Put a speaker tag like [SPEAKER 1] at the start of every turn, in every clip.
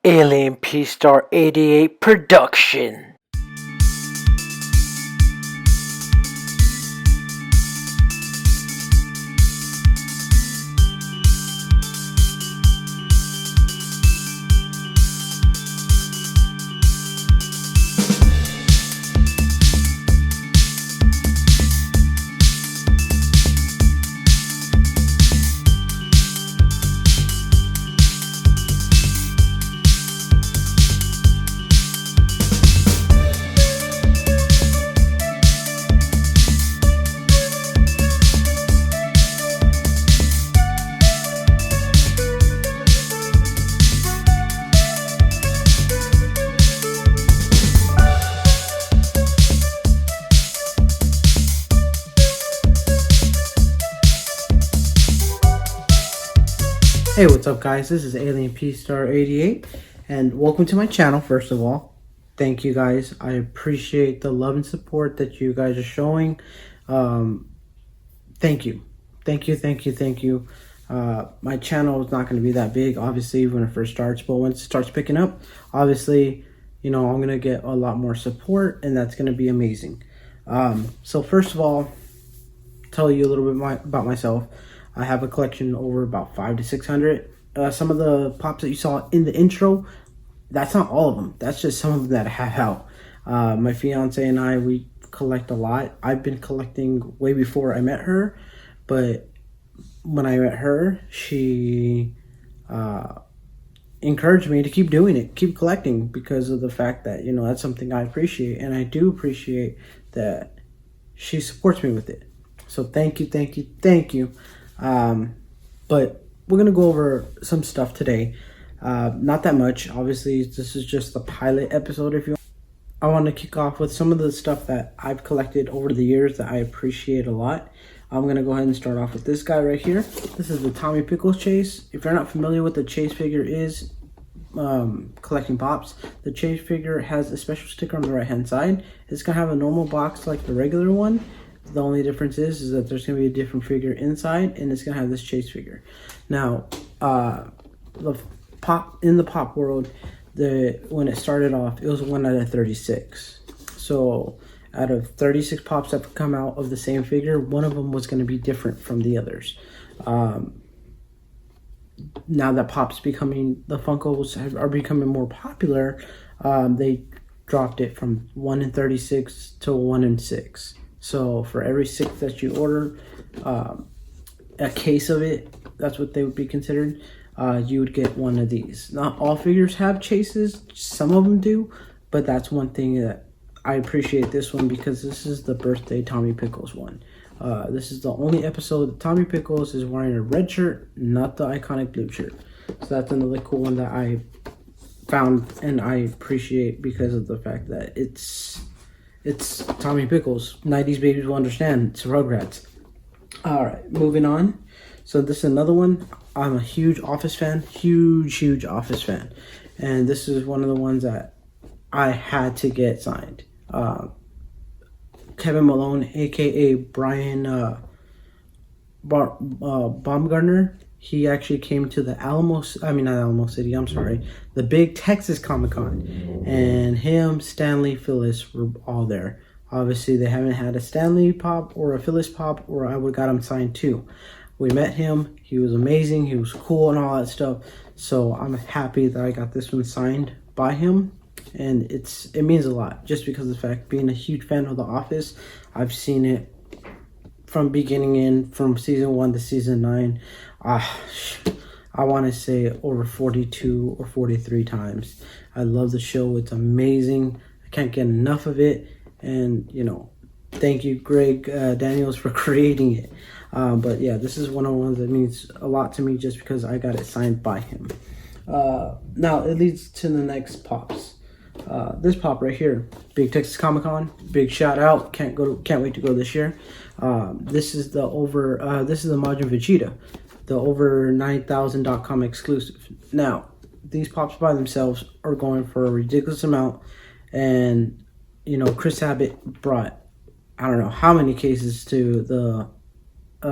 [SPEAKER 1] alienpstar88 production.
[SPEAKER 2] Hey, what's up guys? This is alienpstar88 and welcome to my channel. First of all, thank you guys. I appreciate the love and support that you guys are showing. Thank you. My channel is not going to be that big, obviously, when it first starts, but once it starts picking up, obviously, I'm going to get a lot more support, and that's going to be amazing. So first of all, tell you a little bit about myself. I have a collection over about 500 to 600. Some of the pops that you saw in the intro, that's not all of them. That's just some of them that I have out. My fiance and I, we collect a lot. I've been collecting way before I met her, but when I met her, she encouraged me to keep doing it, keep collecting, because of the fact that, that's something I appreciate, and I do appreciate that she supports me with it. So thank you. But we're gonna go over some stuff today. Not that much, obviously. This is just the pilot episode. I want to kick off with some of the stuff that I've collected over the years that I appreciate a lot. I'm gonna go ahead and start off with this guy right here. This is the Tommy Pickles Chase. If you're not familiar with the Chase figure is, collecting pops, the Chase figure has a special sticker on the right hand side. It's gonna have a normal box like the regular one. The only difference is that there's going to be a different figure inside, and it's going to have this Chase figure. Now, the pop world, when it started off, it was 1 out of 36. So out of 36 pops that come out of the same figure, one of them was going to be different from the others. Now that pops the Funkos are becoming more popular, they dropped it from 1 in 36 to 1 in 6. So for every 6 that you order, a case of it, that's what they would be considered, you would get one of these. Not all figures have chases, some of them do, but that's one thing that I appreciate this one, because this is the birthday Tommy Pickles one. This is the only episode that Tommy Pickles is wearing a red shirt, not the iconic blue shirt. So that's another cool one that I found and I appreciate, because of the fact that it's Tommy Pickles. 90s babies will understand. It's Rugrats. Alright, moving on. So this is another one. I'm a huge Office fan. Huge Office fan. And this is one of the ones that I had to get signed. Kevin Malone, a.k.a. Brian Baumgartner. He actually came to the the big Texas Comic-Con, and him, Stanley, Phyllis were all there. Obviously, they haven't had a Stanley pop or a Phyllis pop, or I would got him signed too. We met him. He was amazing. He was cool and all that stuff. So I'm happy that I got this one signed by him, and it means a lot, just because of the fact, being a huge fan of The Office, I've seen it from from season 1 to season 9. I want to say over 42 or 43 times. I love the show. It's amazing. I can't get enough of it. And, thank you, Greg Daniels, for creating it. But yeah, this is one of the ones that means a lot to me, just because I got it signed by him. Now, it leads to the next pops. This pop right here, big Texas Comic-Con, big shout out. Can't wait to go this year. This is the Majin Vegeta, the over 9,000.com exclusive. Now, these pops by themselves are going for a ridiculous amount, and Chris Abbott brought, I don't know how many cases to the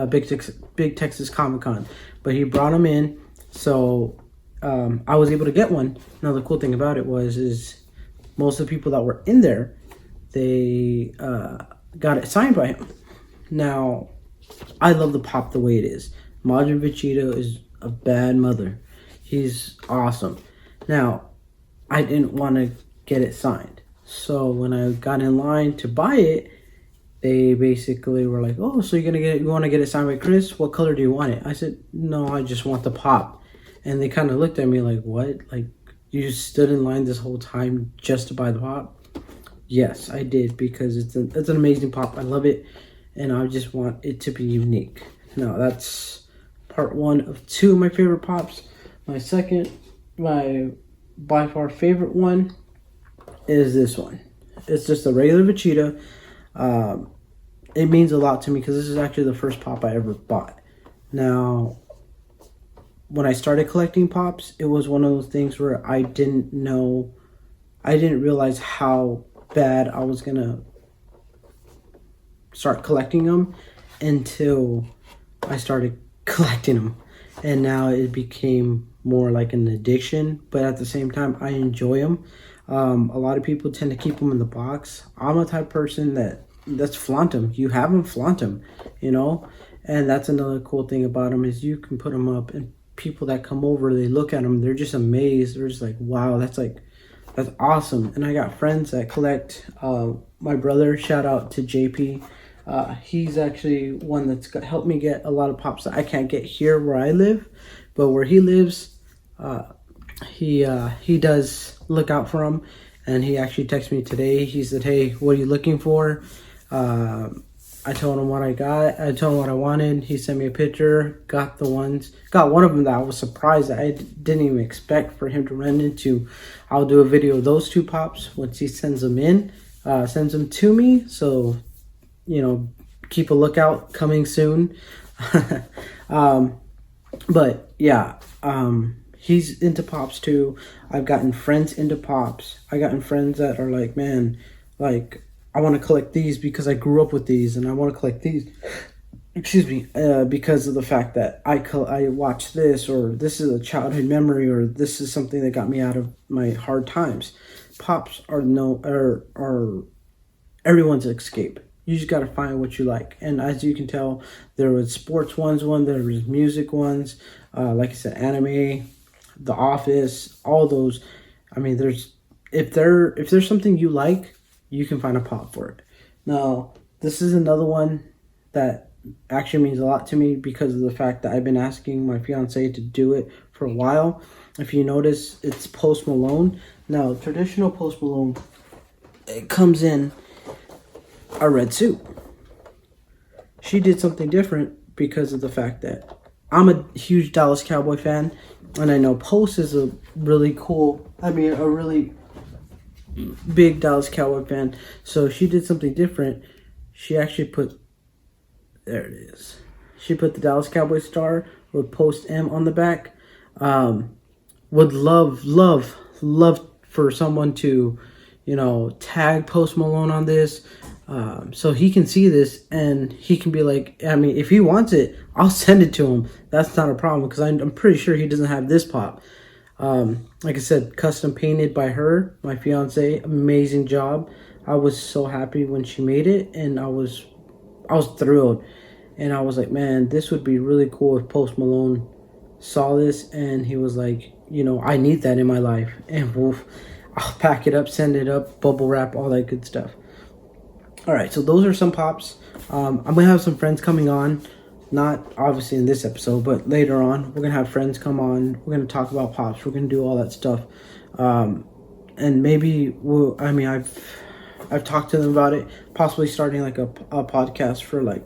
[SPEAKER 2] big Texas Comic-Con, but he brought them in, so I was able to get one. Now the cool thing about it is most of the people that were in there, they got it signed by him. Now, I love the pop the way it is. Majin Vegeta is a bad mother. He's awesome. Now, I didn't want to get it signed. So when I got in line to buy it, they basically were like, "Oh, so you want to get it signed by Chris? What color do you want it?" I said, "No, I just want the pop." And they kind of looked at me like, "What? Like you just stood in line this whole time just to buy the pop?" Yes, I did, because it's an amazing pop. I love it, and I just want it to be unique. Now that's part one of two of my favorite pops. My by far favorite one is this one. It's just a regular Vegeta. It means a lot to me because this is actually the first pop I ever bought. Now, when I started collecting pops, it was one of those things where I didn't realize how bad I was gonna start collecting them until I started collecting them, and now it became more like an addiction. But at the same time, I enjoy them. A lot of people tend to keep them in the box. I'm a type of person that's flaunt them. You have them, flaunt them, you know. And that's another cool thing about them is you can put them up, and people that come over, they look at them, they're just amazed. They're just like, wow, that's awesome. And I got friends that collect. My brother, shout out to JP. He's actually one that's helped me get a lot of pops that I can't get here where I live, but where he lives, he does look out for them. And he actually texted me today. He said, "Hey, what are you looking for?" I told him what I got. I told him what I wanted. He sent me a picture. Got one of them that I was surprised that I didn't even expect for him to run into. I'll do a video of those two pops once he sends them to me. So, you know, keep a lookout, coming soon. But yeah, he's into pops too. I've gotten friends into pops. I gotten friends that are like, "Man, like, I want to collect these because I grew up with these, and I want to collect these." Excuse me, because of the fact that I watched this, or this is a childhood memory, or this is something that got me out of my hard times. Pops are everyone's escape. You just got to find what you like. And as you can tell, there was sports ones, there was music ones, like I said, anime, The Office, all those. I mean, if there's something you like, you can find a pop for it. Now, this is another one that actually means a lot to me because of the fact that I've been asking my fiance to do it for a while. If you notice, it's Post Malone. Now, traditional Post Malone, it comes in a red suit. She did something different because of the fact that I'm a huge Dallas Cowboy fan, and I know Post is a really big Dallas Cowboy fan. So she did something different. She actually she put the Dallas Cowboy star with Post M on the back. Would love for someone to, you know, tag Post Malone on this, so he can see this and he can be like, I mean, if he wants it, I'll send it to him. That's not a problem, because I'm pretty sure he doesn't have this pop. Like I said, custom painted by her, my fiance. Amazing job. I was so happy when she made it, and I was thrilled. And I was like, man, this would be really cool if Post Malone saw this and he was like, you know, I need that in my life. And woof, I'll pack it up, send it up, bubble wrap, all that good stuff. All right, so those are some pops. I'm gonna have some friends coming on. Not obviously in this episode, but later on, we're going to have friends come on. We're going to talk about pops. We're going to do all that stuff. And maybe I've talked to them about it, possibly starting like a podcast for like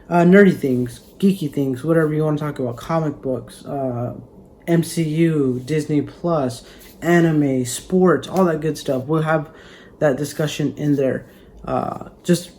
[SPEAKER 2] nerdy things, geeky things, whatever you want to talk about, comic books, MCU, Disney Plus, anime, sports, all that good stuff. We'll have that discussion in there. Just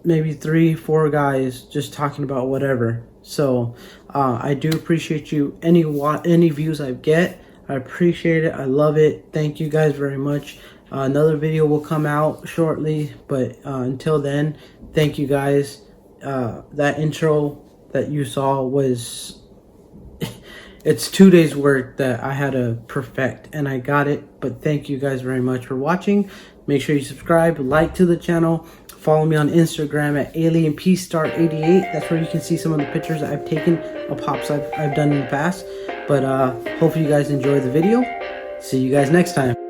[SPEAKER 2] maybe 3-4 guys just talking about whatever. So I do appreciate you. Any views I get, I appreciate it. I love it. Thank you guys very much. Another video will come out shortly, but until then, thank you guys. That intro that you saw was It's 2 days work that I had to perfect, and I got it. But thank you guys very much for watching. Make sure you subscribe, like to the channel, follow me on Instagram at alienpstar88. That's where you can see some of the pictures that I've taken of pops I've done in the past. But hopefully you guys enjoy the video. See you guys next time.